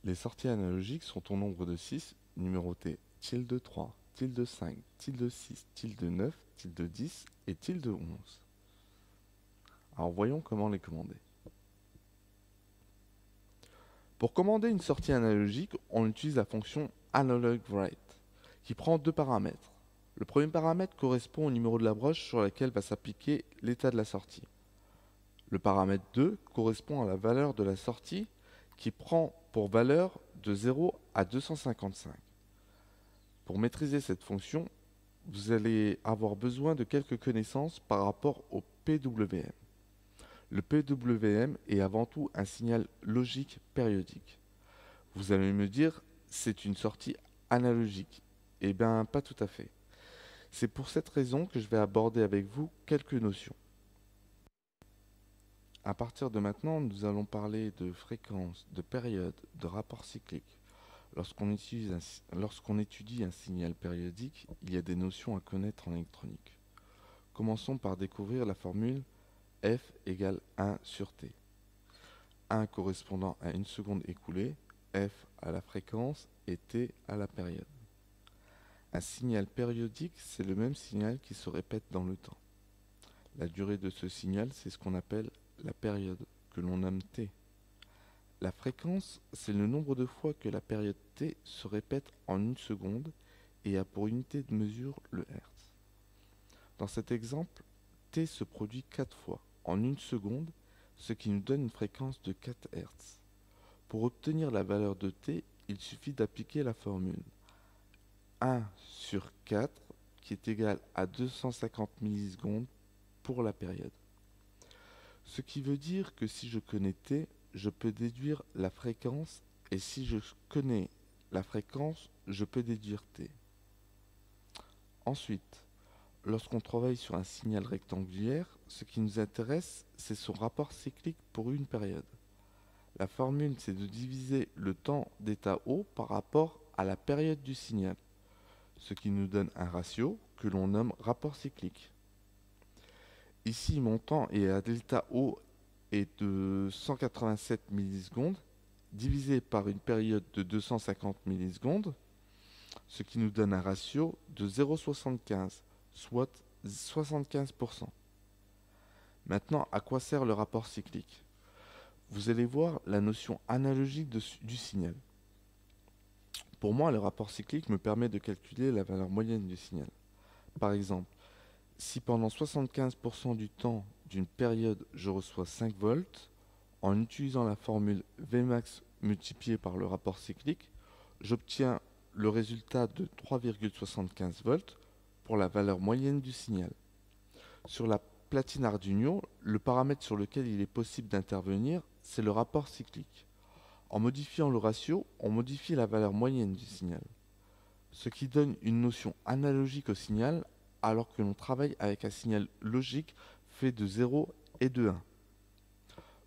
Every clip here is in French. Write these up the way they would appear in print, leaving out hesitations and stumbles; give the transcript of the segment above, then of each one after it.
Les sorties analogiques sont au nombre de 6, numérotées tilde 3, tilde 5, tilde 6, tilde 9, tilde 10 et tilde 11. Alors voyons comment les commander. Pour commander une sortie analogique, on utilise la fonction AnalogWrite, qui prend deux paramètres. Le premier paramètre correspond au numéro de la broche sur laquelle va s'appliquer l'état de la sortie. Le paramètre 2 correspond à la valeur de la sortie, qui prend pour valeur de 0 à 255. Pour maîtriser cette fonction, vous allez avoir besoin de quelques connaissances par rapport au PWM. Le PWM est avant tout un signal logique périodique. Vous allez me dire, c'est une sortie analogique. Eh bien, pas tout à fait. C'est pour cette raison que je vais aborder avec vous quelques notions. À partir de maintenant, nous allons parler de fréquence, de période, de rapport cyclique. Lorsqu'on étudie un signal périodique, il y a des notions à connaître en électronique. Commençons par découvrir la formule F égale 1 sur T. 1 correspondant à une seconde écoulée, F à la fréquence et T à la période. Un signal périodique, c'est le même signal qui se répète dans le temps. La durée de ce signal, c'est ce qu'on appelle la période, que l'on nomme T. La fréquence, c'est le nombre de fois que la période T se répète en une seconde et a pour unité de mesure le Hertz. Dans cet exemple, T se produit 4 fois en une seconde, ce qui nous donne une fréquence de 4 Hz. Pour obtenir la valeur de T, il suffit d'appliquer la formule 1 sur 4 qui est égal à 250 millisecondes pour la période. Ce qui veut dire que si je connais T, je peux déduire la fréquence, et si je connais la fréquence, je peux déduire T. Ensuite, lorsqu'on travaille sur un signal rectangulaire, ce qui nous intéresse, c'est son rapport cyclique pour une période. La formule, c'est de diviser le temps d'état haut par rapport à la période du signal, ce qui nous donne un ratio que l'on nomme rapport cyclique. Ici, mon temps est à delta O est de 187 millisecondes, divisé par une période de 250 millisecondes, ce qui nous donne un ratio de 0,75, soit 75%. Maintenant, à quoi sert le rapport cyclique? Vous allez voir la notion analogique du signal. Pour moi, le rapport cyclique me permet de calculer la valeur moyenne du signal. Par exemple, si pendant 75% du temps d'une période je reçois 5 volts, en utilisant la formule Vmax multiplié par le rapport cyclique, j'obtiens le résultat de 3,75 volts pour la valeur moyenne du signal. Sur la platine Arduino, le paramètre sur lequel il est possible d'intervenir, c'est le rapport cyclique. En modifiant le ratio, on modifie la valeur moyenne du signal, ce qui donne une notion analogique au signal alors que l'on travaille avec un signal logique fait de 0 et de 1.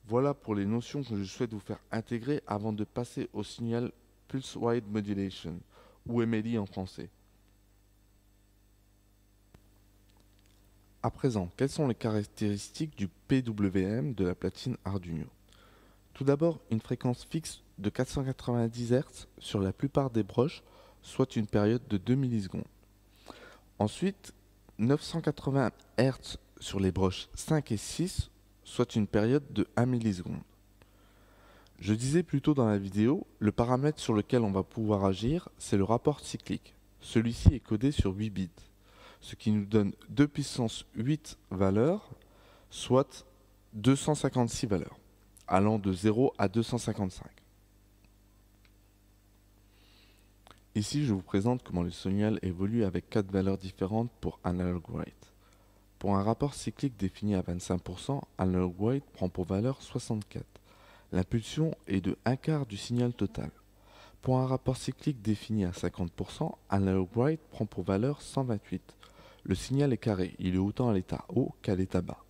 Voilà pour les notions que je souhaite vous faire intégrer avant de passer au signal Pulse Width Modulation, ou MLI en français. À présent, quelles sont les caractéristiques du PWM de la platine Arduino? Tout d'abord, une fréquence fixe de 490 Hz sur la plupart des broches, soit une période de 2 millisecondes. Ensuite, 980 Hz sur les broches 5 et 6, soit une période de 1 milliseconde. Je disais plus tôt dans la vidéo, le paramètre sur lequel on va pouvoir agir, c'est le rapport cyclique. Celui-ci est codé sur 8 bits, ce qui nous donne 2 puissance 8 valeurs, soit 256 valeurs, allant de 0 à 255. Ici, je vous présente comment le signal évolue avec 4 valeurs différentes pour AnalogWrite. Pour un rapport cyclique défini à 25%, AnalogWrite prend pour valeur 64. L'impulsion est de 1/4 du signal total. Pour un rapport cyclique défini à 50%, AnalogWrite prend pour valeur 128. Le signal est carré, il est autant à l'état haut qu'à l'état bas.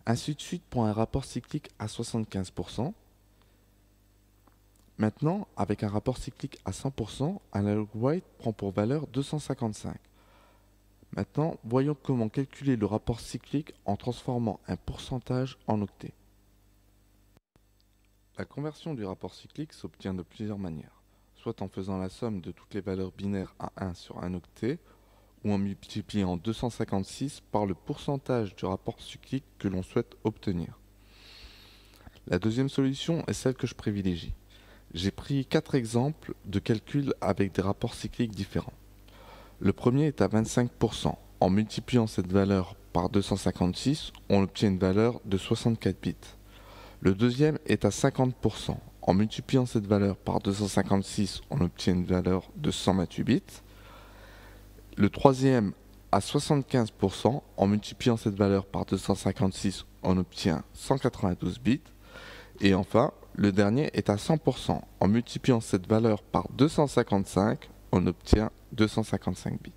Ainsi de suite pour un rapport cyclique à 75%. Maintenant, avec un rapport cyclique à 100%, AnalogWrite prend pour valeur 255. Maintenant, voyons comment calculer le rapport cyclique en transformant un pourcentage en octets. La conversion du rapport cyclique s'obtient de plusieurs manières, soit en faisant la somme de toutes les valeurs binaires à 1 sur un octet, ou en multipliant 256 par le pourcentage du rapport cyclique que l'on souhaite obtenir. La deuxième solution est celle que je privilégie. J'ai pris 4 exemples de calcul avec des rapports cycliques différents. Le premier est à 25%. En multipliant cette valeur par 256, on obtient une valeur de 64 bits. Le deuxième est à 50%. En multipliant cette valeur par 256, on obtient une valeur de 128 bits. Le troisième à 75%. En multipliant cette valeur par 256, on obtient 192 bits. Et enfin, le dernier est à 100%. En multipliant cette valeur par 255, on obtient 255 bits.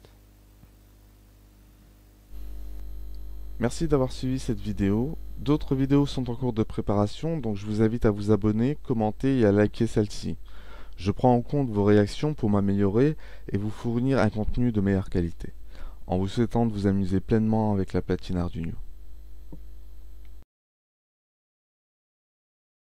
Merci d'avoir suivi cette vidéo. D'autres vidéos sont en cours de préparation, donc je vous invite à vous abonner, commenter et à liker celle-ci. Je prends en compte vos réactions pour m'améliorer et vous fournir un contenu de meilleure qualité, en vous souhaitant de vous amuser pleinement avec la platine Arduino.